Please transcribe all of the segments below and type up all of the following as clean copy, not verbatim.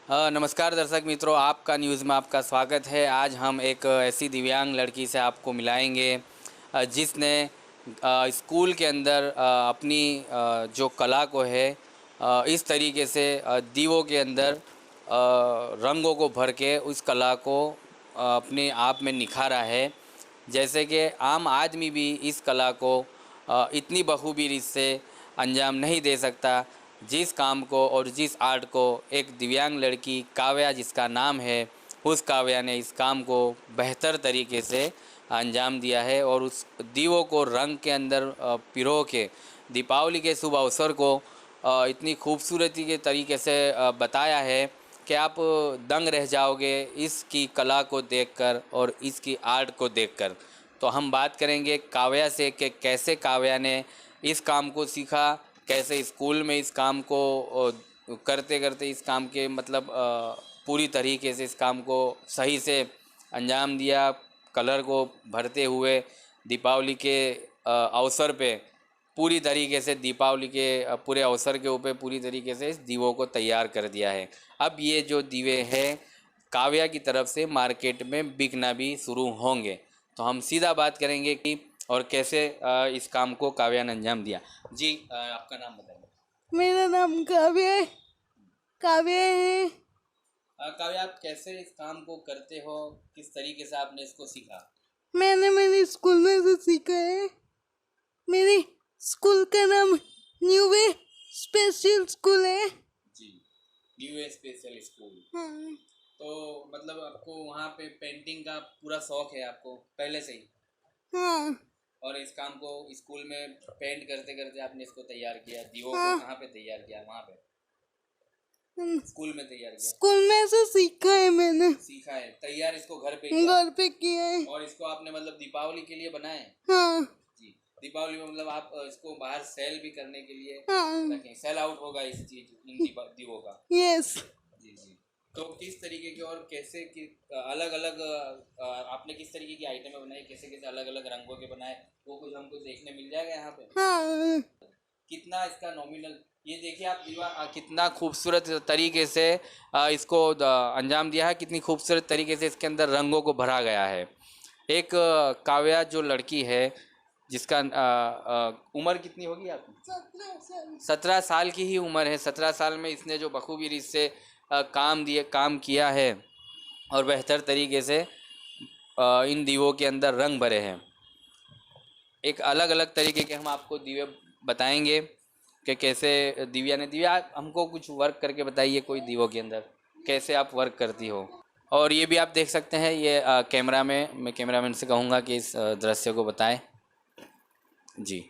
नमस्कार दर्शक मित्रों, आपका न्यूज़ में आपका स्वागत है। आज हम एक ऐसी दिव्यांग लड़की से आपको मिलाएंगे जिसने स्कूल के अंदर अपनी जो कला को है इस तरीके से दीवों के अंदर रंगों को भर के उस कला को अपने आप में निखारा है। जैसे कि आम आदमी भी इस कला को इतनी बखूबी से अंजाम नहीं दे सकता जिस काम को और जिस आर्ट को एक दिव्यांग लड़की काव्या, जिसका नाम है, उस काव्या ने इस काम को बेहतर तरीके से अंजाम दिया है। और उस दीवों को रंग के अंदर पिरो के दीपावली के शुभ अवसर को इतनी खूबसूरती के तरीके से बताया है कि आप दंग रह जाओगे इसकी कला को देखकर और इसकी आर्ट को देखकर। तो हम बात करेंगे काव्या से कि कैसे काव्या ने इस काम को सीखा, कैसे स्कूल में इस काम को करते करते इस काम के मतलब पूरी तरीके से इस काम को सही से अंजाम दिया, कलर को भरते हुए दीपावली के अवसर पे पूरी तरीके से दीपावली के पूरे अवसर के ऊपर पूरी तरीके से इस दीवों को तैयार कर दिया है। अब ये जो दीवे हैं काव्या की तरफ से मार्केट में बिकना भी शुरू होंगे। तो हम सीधा बात करेंगे कि और कैसे इस काम को काव्या ने अंजाम दिया। जी आपका नाम बताइए। मेरा नाम काव्या है। काव्या, आप कैसे इस काम को करते हो, किस तरीके से आपने इसको सीखा? मैंने मेरे स्कूल में से सीखा है। मेरे स्कूल का नाम न्यू वे स्पेशल स्कूल है। जी, न्यू वे स्पेशल स्कूल। हाँ। तो मतलब आपको वहाँ पे पेंटिंग का पूरा शौक है आपको पहले से ही? हाँ। और इस काम को स्कूल में पेंट करते करते आपने इसको तैयार किया, दीवों हाँ। को कहाँ पे तैयार किया? वहाँ पे स्कूल में तैयार किया? स्कूल में से सीखा है मैंने। सीखा है, तैयार इसको घर पे किया है। और इसको आपने मतलब दीपावली के लिए बनाए? हाँ। जी, दीपावली में मतलब आप इसको बाहर सेल भी करने के लिए हाँ। सेल आउट होगा इस चीज इन दीवों का? यस। जी जी। तो किस तरीके की और कैसे कि अलग अलग आपने किस तरीके की आइटमें बनाई, कैसे कैसे अलग अलग रंगों के बनाए, वो कुछ हमको देखने मिल जाएगा यहाँ पे? हाँ। कितना इसका नॉमिनल, ये देखिए आप दीवा कितना खूबसूरत तरीके से इसको अंजाम दिया है, कितनी खूबसूरत तरीके से इसके अंदर रंगों को भरा गया है। एक काव्या जो लड़की है जिसका उम्र कितनी होगी आपकी? 17 साल की ही उम्र है। 17 साल में इसने जो बखूबी से काम किया है और बेहतर तरीके से इन दीवों के अंदर रंग भरे हैं। एक अलग अलग तरीके के हम आपको दीवे बताएंगे कि कैसे दिव्या हमको कुछ वर्क करके बताइए, कोई दीवों के अंदर कैसे आप वर्क करती हो। और ये भी आप देख सकते हैं, ये कैमरा में मैं कैमरामैन से कहूँगा कि इस दृश्य को बताएं। जी,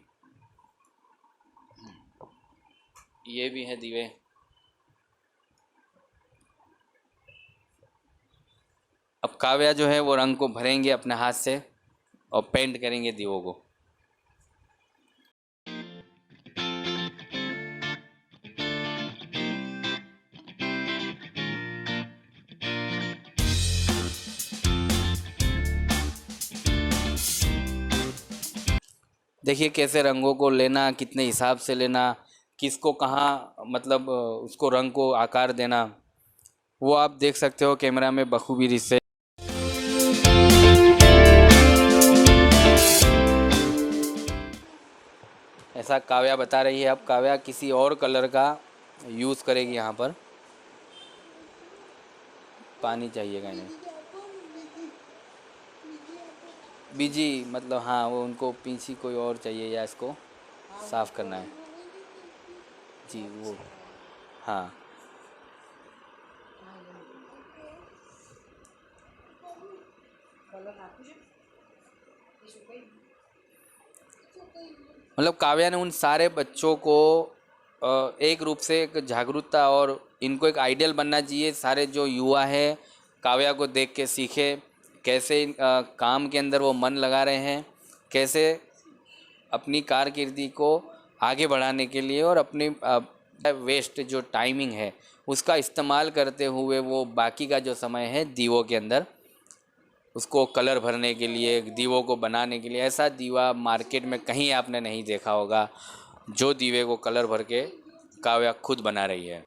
ये भी है दीवे। अब काव्या जो है वो रंग को भरेंगे अपने हाथ से और पेंट करेंगे दीवों को। देखिए कैसे रंगों को लेना, कितने हिसाब से लेना, किसको कहाँ मतलब उसको रंग को आकार देना, वो आप देख सकते हो कैमरा में बखूबी से। ऐसा काव्या बता रही है। अब काव्या किसी और कलर का यूज़ करेगी। यहाँ पर पानी चाहिएगा इन्हें, बीजी मतलब हाँ, वो उनको पीछे कोई और चाहिए या इसको साफ़ करना है। जी वो हाँ। मतलब काव्या ने उन सारे बच्चों को एक रूप से एक जागरूकता और इनको एक आइडियल बनना चाहिए। सारे जो युवा है काव्या को देख के सीखे, कैसे काम के अंदर वो मन लगा रहे हैं, कैसे अपनी कारकिर्दी को आगे बढ़ाने के लिए और अपनी वेस्ट जो टाइमिंग है उसका इस्तेमाल करते हुए वो बाकी का जो समय है दीवों के अंदर उसको कलर भरने के लिए, दीवों को बनाने के लिए। ऐसा दीवा मार्केट में कहीं आपने नहीं देखा होगा जो दीवे को कलर भर के काव्या खुद बना रही है।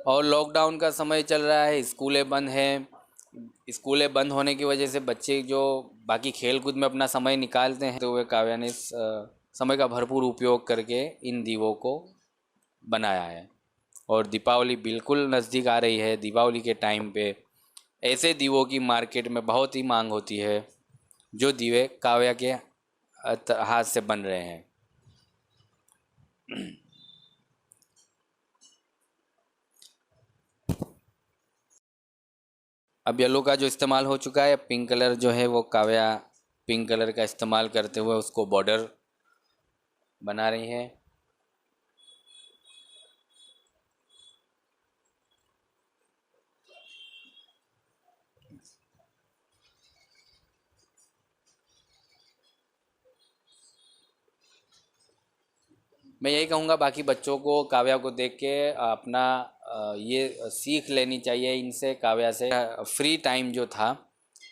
और लॉकडाउन का समय चल रहा है, स्कूलें बंद हैं। स्कूलें बंद होने की वजह से बच्चे जो बाकी खेल कूद में अपना समय निकालते हैं, तो वे काव्या ने इस समय का भरपूर उपयोग करके इन दीवों को बनाया है। और दीपावली बिल्कुल नज़दीक आ रही है। दीपावली के टाइम पे ऐसे दीवों की मार्केट में बहुत ही मांग होती है, जो दीवे काव्या के हाथ से बन रहे हैं। अब येलो का जो इस्तेमाल हो चुका है, पिंक कलर जो है वो काव्या पिंक कलर का इस्तेमाल करते हुए उसको बॉर्डर बना रही है। मैं यही कहूँगा बाकी बच्चों को काव्या को देख के अपना ये सीख लेनी चाहिए इनसे, काव्या से। फ्री टाइम जो था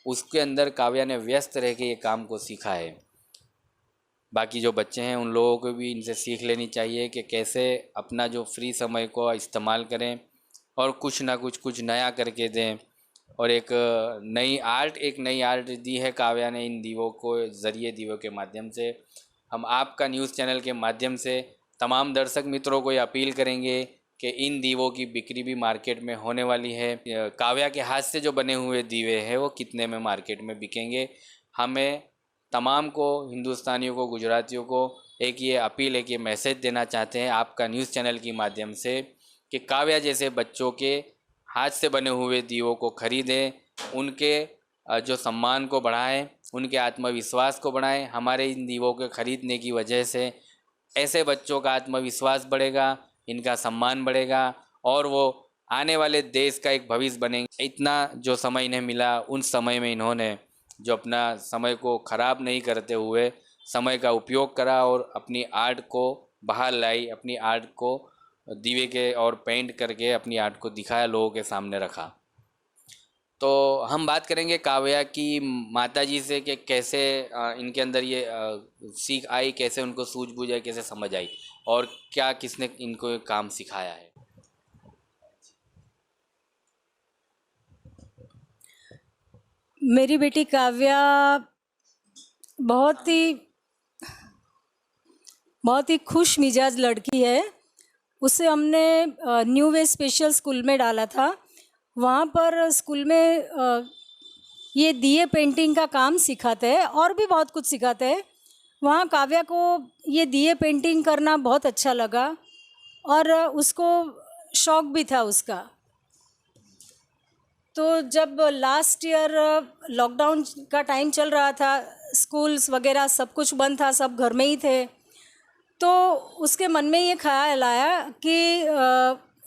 उसके अंदर काव्या ने व्यस्त रह के ये काम को सीखा है। बाकी जो बच्चे हैं उन लोगों को भी इनसे सीख लेनी चाहिए कि कैसे अपना जो फ्री समय को इस्तेमाल करें और कुछ नया करके दें। और एक नई आर्ट दी है काव्या ने इन दीवों को ज़रिए, दीवों के माध्यम से। हम आपका न्यूज़ चैनल के माध्यम से तमाम दर्शक मित्रों को ये अपील करेंगे कि इन दीवों की बिक्री भी मार्केट में होने वाली है। काव्या के हाथ से जो बने हुए दीवे हैं वो कितने में मार्केट में बिकेंगे। हमें तमाम को, हिंदुस्तानियों को, गुजरातियों को एक ये अपील, एक ये मैसेज देना चाहते हैं आपका न्यूज़ चैनल की माध्यम से कि काव्या जैसे बच्चों के हाथ से बने हुए दीवों को खरीदें, उनके जो सम्मान को बढ़ाएं, उनके आत्मविश्वास को बढ़ाएं। हमारे इन दीवों के खरीदने की वजह से ऐसे बच्चों का आत्मविश्वास बढ़ेगा, इनका सम्मान बढ़ेगा और वो आने वाले देश का एक भविष्य बनेंगे। इतना जो समय इन्हें मिला, उन समय में इन्होंने जो अपना समय को ख़राब नहीं करते हुए समय का उपयोग करा और अपनी आर्ट को बाहर लाई, अपनी आर्ट को दीवे के और पेंट करके अपनी आर्ट को दिखाया, लोगों के सामने रखा। तो हम बात करेंगे काव्या की माताजी से कि कैसे इनके अंदर ये सीख आई, कैसे उनको सूझबूझ आई, कैसे समझ आई और क्या किसने इनको ये काम सिखाया है। मेरी बेटी काव्या बहुत ही खुश मिजाज लड़की है। उसे हमने न्यू वे स्पेशल स्कूल में डाला था। वहाँ पर स्कूल में ये दिए पेंटिंग का काम सिखाते हैं और भी बहुत कुछ सिखाते हैं। वहाँ काव्या को ये दिए पेंटिंग करना बहुत अच्छा लगा और उसको शौक़ भी था उसका। तो जब लास्ट ईयर लॉकडाउन का टाइम चल रहा था, स्कूल्स वगैरह सब कुछ बंद था, सब घर में ही थे, तो उसके मन में ये ख्याल आया कि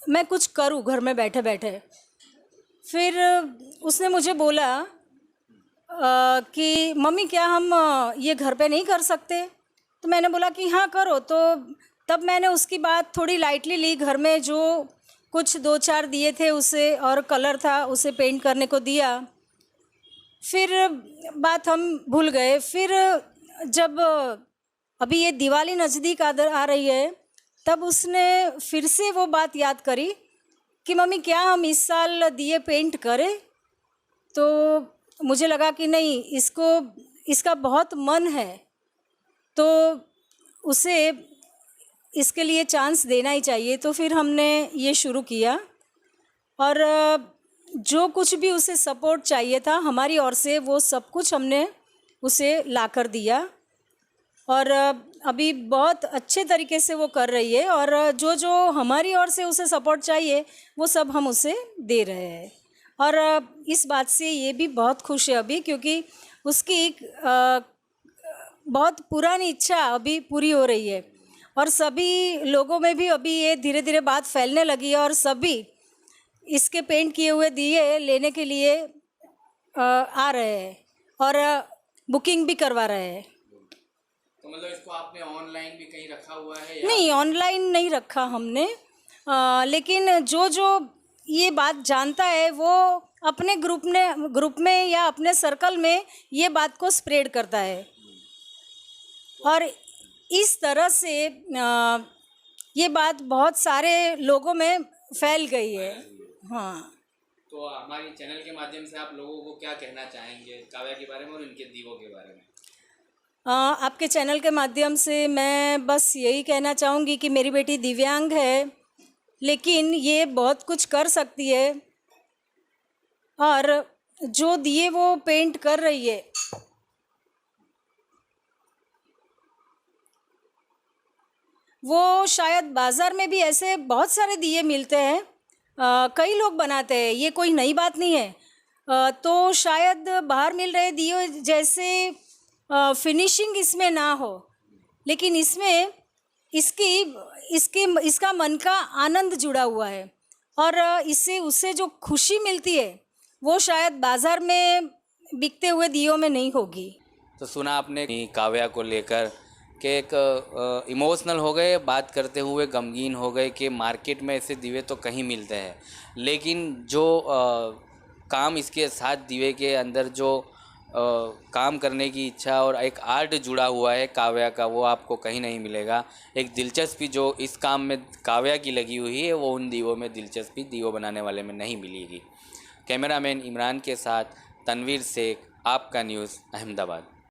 मैं कुछ करूँ घर में बैठे बैठे। फिर उसने मुझे बोला कि मम्मी क्या हम ये घर पे नहीं कर सकते? तो मैंने बोला कि हाँ करो। तो तब मैंने उसकी बात थोड़ी लाइटली ली। घर में जो कुछ 2-4 दिए थे उसे और कलर था उसे पेंट करने को दिया। फिर बात हम भूल गए। फिर जब अभी ये दिवाली नज़दीक आ रही है, तब उसने फिर से वो बात याद करी कि मम्मी क्या हम इस साल दिए पेंट करें? तो मुझे लगा कि नहीं, इसका बहुत मन है, तो उसे इसके लिए चांस देना ही चाहिए। तो फिर हमने ये शुरू किया और जो कुछ भी उसे सपोर्ट चाहिए था हमारी ओर से, वो सब कुछ हमने उसे ला कर दिया और अभी बहुत अच्छे तरीके से वो कर रही है। और जो जो हमारी ओर से उसे सपोर्ट चाहिए वो सब हम उसे दे रहे हैं। और इस बात से ये भी बहुत खुश है अभी, क्योंकि उसकी एक बहुत पुरानी इच्छा अभी पूरी हो रही है और सभी लोगों में भी अभी ये धीरे धीरे बात फैलने लगी है और सभी इसके पेंट किए हुए दिए लेने के लिए आ रहे हैं और बुकिंग भी करवा रहे हैं। तो मतलब इसको आपने ऑनलाइन भी कहीं रखा हुआ है या? नहीं, ऑनलाइन नहीं रखा हमने, लेकिन जो जो ये बात जानता है वो अपने ग्रुप में या अपने सर्कल में ये बात को स्प्रेड करता है और इस तरह से ये बात बहुत सारे लोगों में फैल गई है। हाँ, तो हमारी चैनल के माध्यम से आप लोगों को क्या कहना चाहेंगे काव्या के बारे में और इनके दीवों के बारे में? आपके चैनल के माध्यम से मैं बस यही कहना चाहूँगी कि मेरी बेटी दिव्यांग है, लेकिन ये बहुत कुछ कर सकती है, और जो दिए वो पेंट कर रही है, वो शायद बाज़ार में भी ऐसे बहुत सारे दिए मिलते हैं, कई लोग बनाते हैं, ये कोई नई बात नहीं है। तो शायद बाहर मिल रहे दिए जैसे फिनिशिंग इसमें ना हो, लेकिन इसमें इसका मन का आनंद जुड़ा हुआ है, और इससे उससे जो खुशी मिलती है वो शायद बाज़ार में बिकते हुए दियों में नहीं होगी। तो सुना आपने काव्या को लेकर कि एक इमोशनल हो गए बात करते हुए, गमगीन हो गए कि मार्केट में ऐसे दिए तो कहीं मिलते हैं, लेकिन जो काम इसके साथ दिए के अंदर जो काम करने की इच्छा और एक आर्ट जुड़ा हुआ है काव्या का, वो आपको कहीं नहीं मिलेगा। एक दिलचस्पी जो इस काम में काव्या की लगी हुई है वो उन दीवों में दिलचस्पी दीवों बनाने वाले में नहीं मिलेगी। कैमरामैन इमरान के साथ तनवीर शेख, आपका न्यूज़, अहमदाबाद।